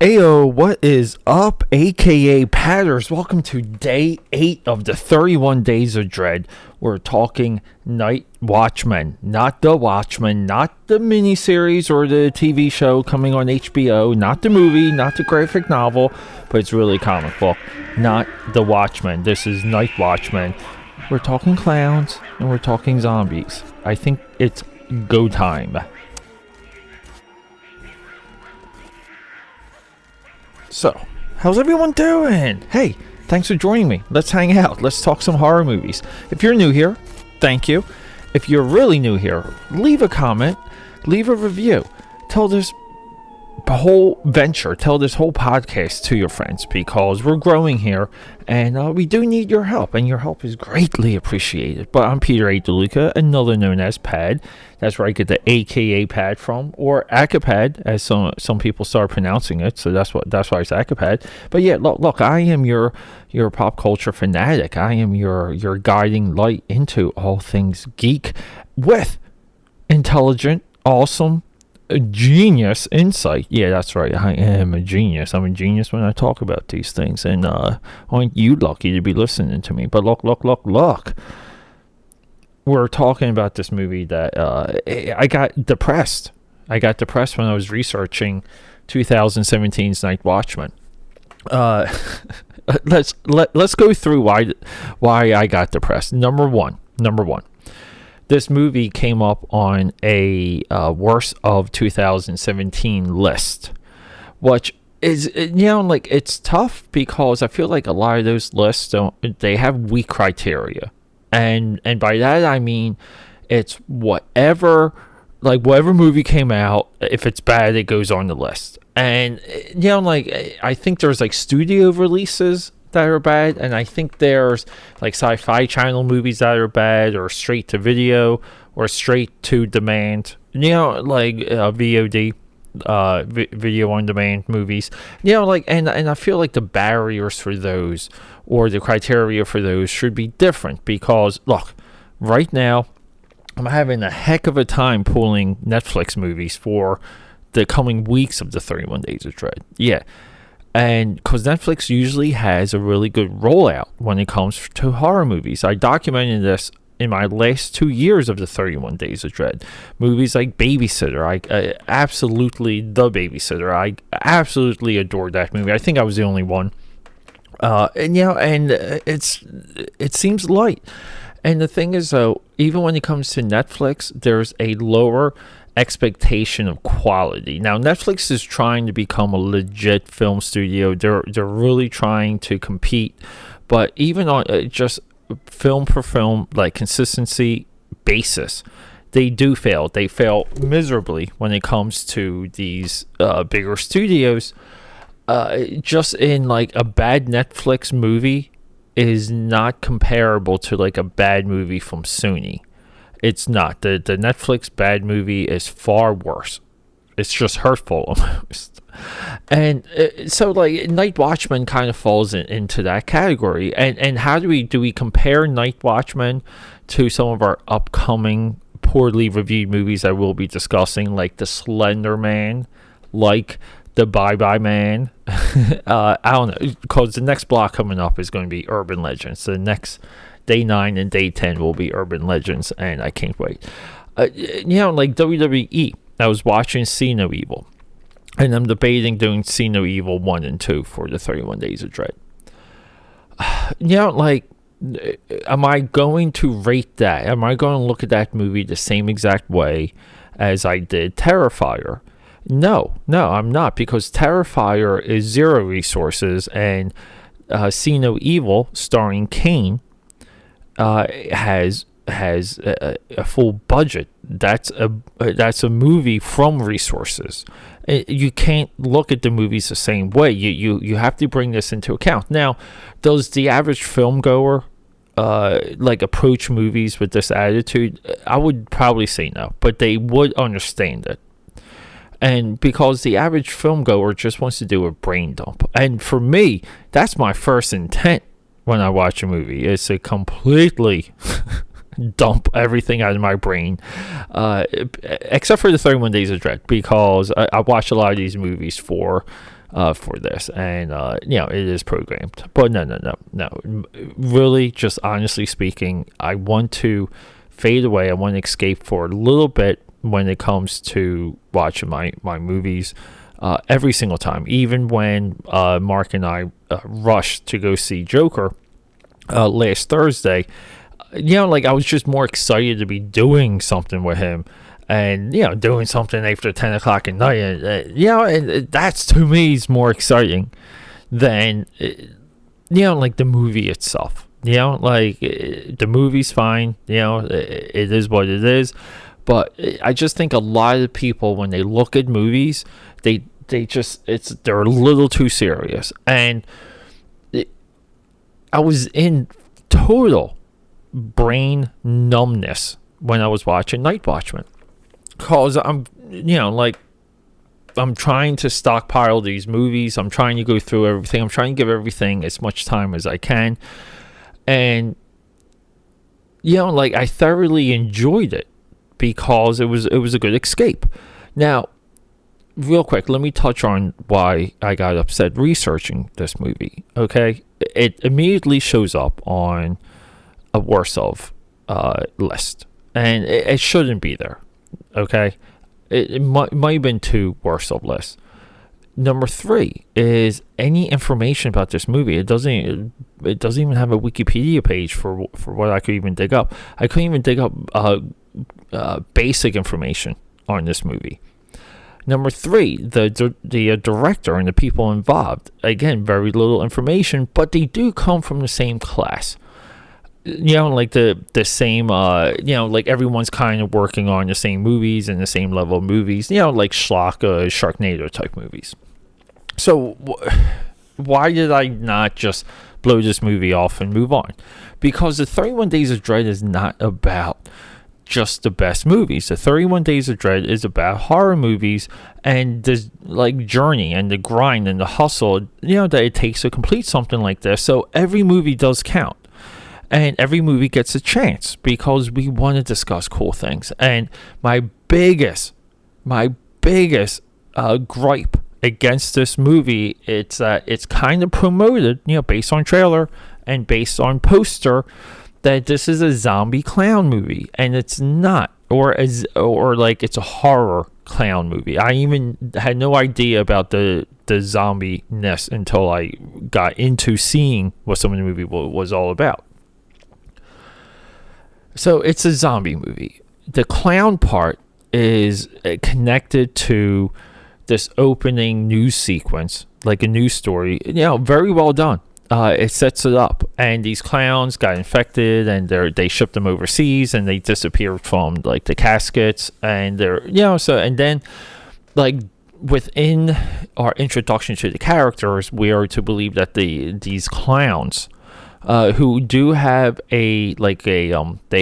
Ayo, what is up, aka Padders? Welcome to day 8 of the 31 Days of Dread. We're talking Night Watchmen, not The Watchmen, not the miniseries or the TV show coming on HBO, not the movie, not the graphic novel, but it's really a comic book, not The Watchmen. This is Night Watchmen. We're talking clowns and we're talking zombies. I think it's go time. So, how's everyone doing? Hey, thanks for joining me. Let's hang out. Let's talk some horror movies. If you're new here, thank you. If you're really new here, leave a comment, leave a review. Tell this whole venture, tell this whole podcast to your friends because we're growing here and we do need your help, and your help is greatly appreciated. But I'm Peter A. DeLuca, another known as Pad. That's where I get the AKAPAD from, or AKAPAD, as some people start pronouncing it. So that's why it's AKAPAD. But yeah, look, I am your pop culture fanatic. I am your guiding light into all things geek with intelligent, awesome, genius insight. Yeah, that's right. I am a genius. I'm a genius when I talk about these things. And aren't you lucky to be listening to me? But look. We're talking about this movie that I got depressed. I got depressed when I was researching 2017's Night Watchmen. Let's go through why I got depressed. Number one. This movie came up on a worst of 2017 list, which is, it's tough because I feel like a lot of those lists they have weak criteria. And by that I mean it's whatever movie came out, if it's bad, it goes on the list. And I think there's studio releases that are bad, and I think there's Sci-Fi Channel movies that are bad, or straight to video, or straight to demand, VOD, video on demand movies, and I feel like the barriers for those, or the criteria for those, should be different. Because look, right now I'm having a heck of a time pulling Netflix movies for the coming weeks of the 31 Days of Dread. Yeah. And because Netflix usually has a really good rollout when it comes to horror movies. I documented this in my last 2 years of the 31 Days of Dread. Movies like Babysitter. I absolutely, The Babysitter. I absolutely adored that movie. I think I was the only one. It seems light. And the thing is, though, even when it comes to Netflix, there's a lower expectation of quality. Now, Netflix is trying to become a legit film studio. They're really trying to compete, but even on just film per film, consistency basis, they do fail. They fail miserably when it comes to these bigger studios. Just in a bad Netflix movie is not comparable to a bad movie from Sony. It's not. The Netflix bad movie is far worse. It's just hurtful almost. And so Night Watchmen kind of falls into that category. And how do we compare Night Watchmen to some of our upcoming poorly reviewed movies I will be discussing, like The Slender Man, like The Bye-Bye Man? I don't know, because the next block coming up is going to be Urban Legends. The next Day 9 and Day 10 will be Urban Legends, and I can't wait. WWE, I was watching See No Evil, and I'm debating doing See No Evil 1 and 2 for the 31 Days of Dread. Am I going to rate that? Am I going to look at that movie the same exact way as I did Terrifier? No, I'm not, because Terrifier is zero resources, and See No Evil, starring Kane, has a full budget. That's a movie from resources. You can't look at the movies the same way. You have to bring this into account. Now, does the average film goer approach movies with this attitude? I would probably say no, but they would understand it. And because the average film goer just wants to do a brain dump. And for me, that's my first intent when I watch a movie. It's a completely dump everything out of my brain, except for the 31 Days of Dread, because I watched a lot of these movies for this, and it is programmed. But no. Really, just honestly speaking, I want to fade away. I want to escape for a little bit when it comes to watching my movies. Every single time, even when Mark and I rushed to go see Joker last Thursday, I was just more excited to be doing something with him, and doing something after 10 o'clock at night, and that's, to me, is more exciting than the movie itself. The movie's fine, it is what it is, but I just think a lot of people, when they look at movies, they're a little too serious, and I was in total brain numbness when I was watching Night Watchmen, because I'm trying to stockpile these movies. I'm trying to go through everything. I'm trying to give everything as much time as I can, and I thoroughly enjoyed it because it was a good escape. Now, real quick, let me touch on why I got upset researching this movie. Okay, it immediately shows up on a worst of list, and it shouldn't be there. Okay, it might have been 2 worst of lists. Number 3 is any information about this movie. It doesn't even have a Wikipedia page for what I could even dig up. I couldn't even dig up basic information on this movie. Number 3, the director and the people involved. Again, very little information, but they do come from the same class. The same, everyone's kind of working on the same movies and the same level of movies, like schlock, Sharknado type movies. So why did I not just blow this movie off and move on? Because the 31 Days of Dread is not about just the best movies. The 31 Days of Dread is about horror movies and this journey and the grind and the hustle, that it takes to complete something like this. So every movie does count. And every movie gets a chance because we want to discuss cool things. And my biggest gripe against this movie, it's kind of promoted, based on trailer and based on poster, that this is a zombie clown movie, and it's not, or it's a horror clown movie. I even had no idea about the zombie-ness until I got into seeing what some of the movie was all about. So it's a zombie movie. The clown part is connected to this opening news sequence, like a news story. Very well done. It sets it up, and these clowns got infected, and they shipped them overseas, and they disappeared from the caskets, and and then within our introduction to the characters, we are to believe that these clowns, who do have they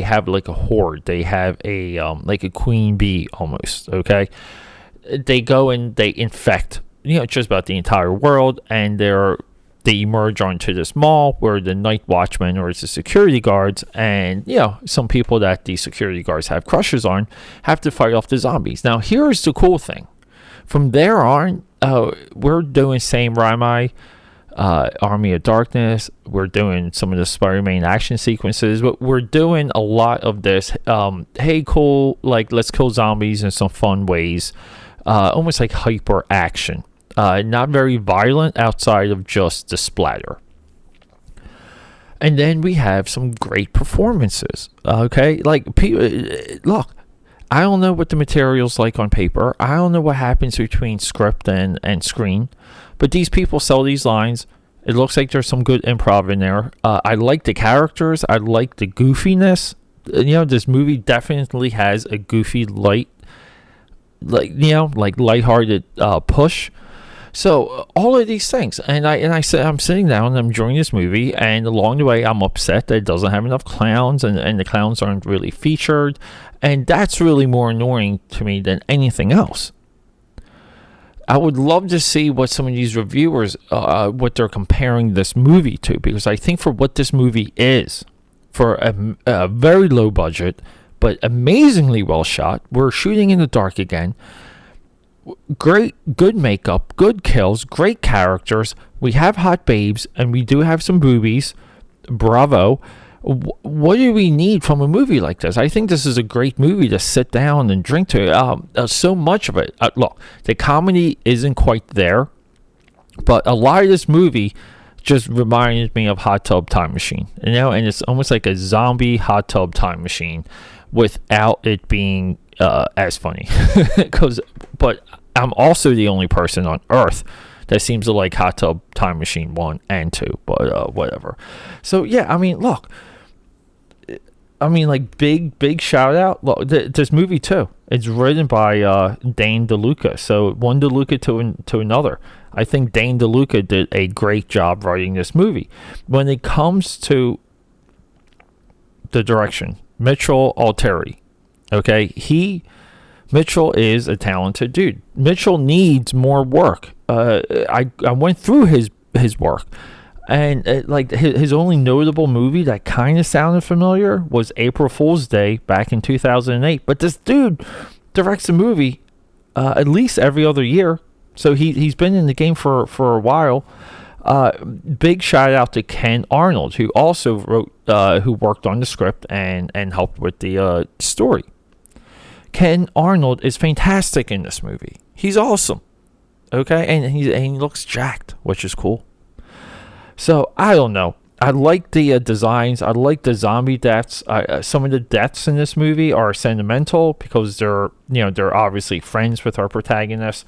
have a horde, they have a queen bee almost. Okay, they go and they infect just about the entire world, and they emerge onto this mall where the Night Watchmen, or it's the security guards, and some people that the security guards have crushes on, have to fight off the zombies. Now here's the cool thing: from there on, we're doing Sam Raimi, Army of Darkness. We're doing some of the Spider-Man action sequences, but we're doing a lot of this. Hey, cool! Let's kill zombies in some fun ways, almost like hyper action. Not very violent outside of just the splatter. And then we have some great performances. Okay, look, I don't know what the material's like on paper. I don't know what happens between script and screen, but these people sell these lines. It looks like there's some good improv in there. I like the characters. I like the goofiness. This movie definitely has a goofy, lighthearted push. So all of these things, and I'm sitting down and I'm enjoying this movie, and along the way I'm upset that it doesn't have enough clowns, and the clowns aren't really featured, and that's really more annoying to me than anything else. I would love to see what some of these reviewers, what they're comparing this movie to, because I think for what this movie is, for a very low budget, but amazingly well shot. We're shooting in the dark again. Good makeup, good kills, great characters. We have hot babes, and we do have some boobies. Bravo. What do we need from a movie like this? I think this is a great movie to sit down and drink to. So much of it. Look, the comedy isn't quite there, but a lot of this movie just reminded me of Hot Tub Time Machine. And it's almost like a zombie Hot Tub Time Machine without it being as funny. But I'm also the only person on Earth that seems to like Hot Tub Time Machine 1 and 2, but whatever. So, yeah, I mean, look. Like, big shout out. Look, this movie, too. It's written by Dane DeLuca. So, one DeLuca to another. I think Dane DeLuca did a great job writing this movie. When it comes to the direction, Mitchell Alteri, okay, Mitchell is a talented dude. Mitchell needs more work. I went through his work, and like his only notable movie that kind of sounded familiar was April Fool's Day back in 2008. But this dude directs a movie at least every other year, so he's been in the game for a while. Big shout out to Ken Arnold, who also who worked on the script and helped with the story. Ken Arnold is fantastic in this movie. He's awesome. Okay, and he looks jacked, which is cool. So, I don't know. I like the designs. I like the zombie deaths. Some of the deaths in this movie are sentimental because they're obviously friends with our protagonist.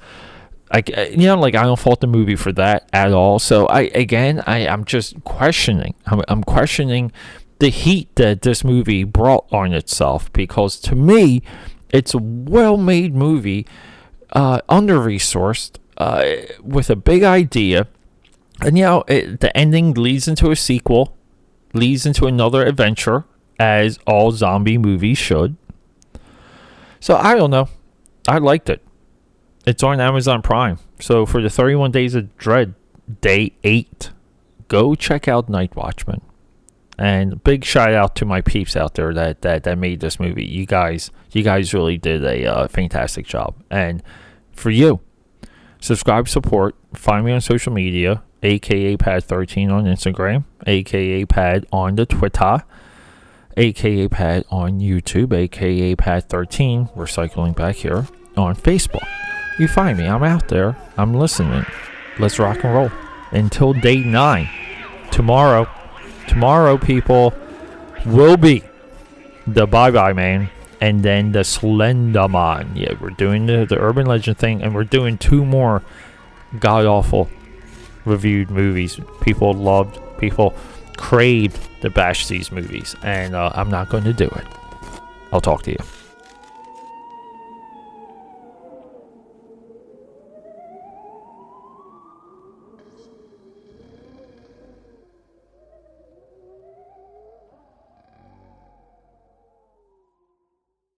I don't fault the movie for that at all. So, I'm just questioning. I'm questioning the heat that this movie brought on itself, because to me, it's a well-made movie, under-resourced, with a big idea. And, the ending leads into a sequel, leads into another adventure, as all zombie movies should. So, I don't know. I liked it. It's on Amazon Prime. So, for the 31 Days of Dread, Day 8, go check out Night Watchmen. And big shout out to my peeps out there that made this movie. You guys really did a fantastic job. And for you, subscribe, support, find me on social media, AKAPAD13 on Instagram, AKAPAD on the Twitter, AKAPAD on YouTube, AKAPAD13, we're cycling back here, on Facebook. You find me, I'm out there, I'm listening. Let's rock and roll. Until day 9, tomorrow, people, will be the Bye-Bye Man and then the Slender Man. Yeah, we're doing the urban legend thing, and we're doing 2 more god-awful reviewed movies. People craved to bash these movies, and I'm not going to do it. I'll talk to you.